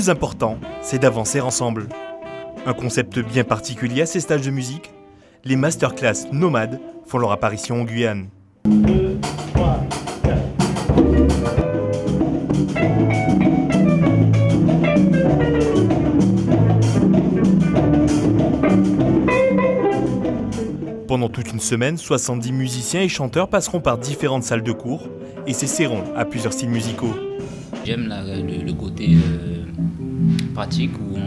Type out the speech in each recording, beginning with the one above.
plus important, c'est d'avancer ensemble. Un concept bien particulier à ces stages de musique, les masterclass nomades font leur apparition en Guyane. 2, 3, 4. Pendant toute une semaine, 70 musiciens et chanteurs passeront par différentes salles de cours et s'essaieront à plusieurs styles musicaux. J'aime le côté pratique où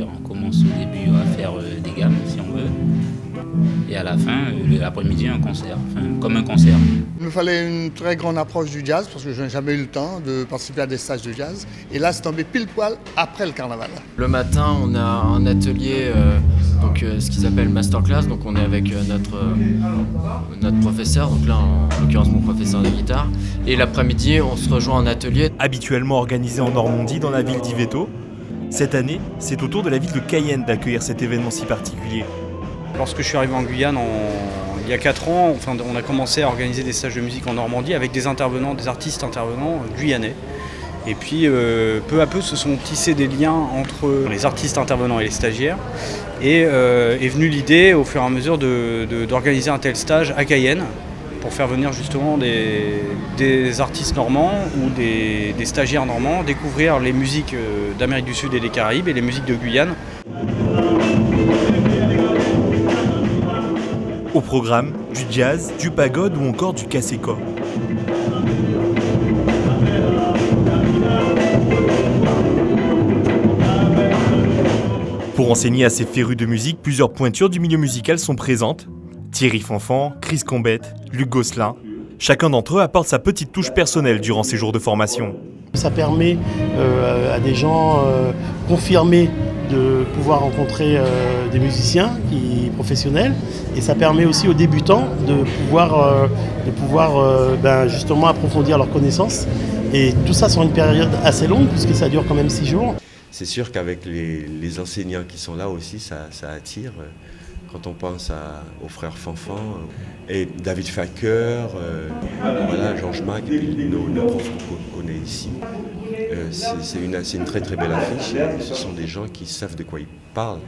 on commence au début à faire des gammes si on veut et à la fin, l'après-midi, un concert, comme un concert. Il nous fallait une très grande approche du jazz parce que je n'ai jamais eu le temps de participer à des stages de jazz. Et là, c'est tombé pile poil après le carnaval. Le matin, on a un atelier, ce qu'ils appellent masterclass. Donc on est avec notre professeur, donc là en l'occurrence mon professeur de guitare. Et l'après-midi, on se rejoint en atelier. Habituellement organisé en Normandie, dans la ville d'Yvetot, cette année, c'est au tour de la ville de Cayenne d'accueillir cet événement si particulier. Lorsque je suis arrivé en Guyane il y a 4 ans, on a commencé à organiser des stages de musique en Normandie avec des artistes intervenants guyanais. Et puis peu à peu se sont tissés des liens entre les artistes intervenants et les stagiaires. Et est venue l'idée au fur et à mesure d'organiser un tel stage à Cayenne pour faire venir justement des artistes normands ou des stagiaires normands découvrir les musiques d'Amérique du Sud et des Caraïbes et les musiques de Guyane. Au programme, du jazz, du pagode ou encore du cassé-co. Pour enseigner à ces férus de musique, plusieurs pointures du milieu musical sont présentes. Thierry Fanfan, Chris Combette, Luc Gosselin. Chacun d'entre eux apporte sa petite touche personnelle durant ces jours de formation. Ça permet à des gens confirmés de pouvoir rencontrer des musiciens professionnels, et ça permet aussi aux débutants de pouvoir justement approfondir leurs connaissances, et tout ça sur une période assez longue puisque ça dure quand même 6 jours. C'est sûr qu'avec les enseignants qui sont là aussi, ça attire. Quand on pense aux frères Fanfan et David Facker, Georges Mac, et puis nos profs qu'on connaît ici. C'est une très très belle affiche. Ce sont des gens qui savent de quoi ils parlent.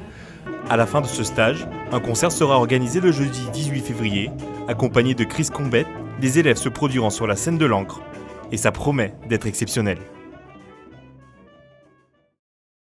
À la fin de ce stage, un concert sera organisé le jeudi 18 février, accompagné de Chris Combette. Les élèves se produiront sur la scène de l'Ancre, et ça promet d'être exceptionnel.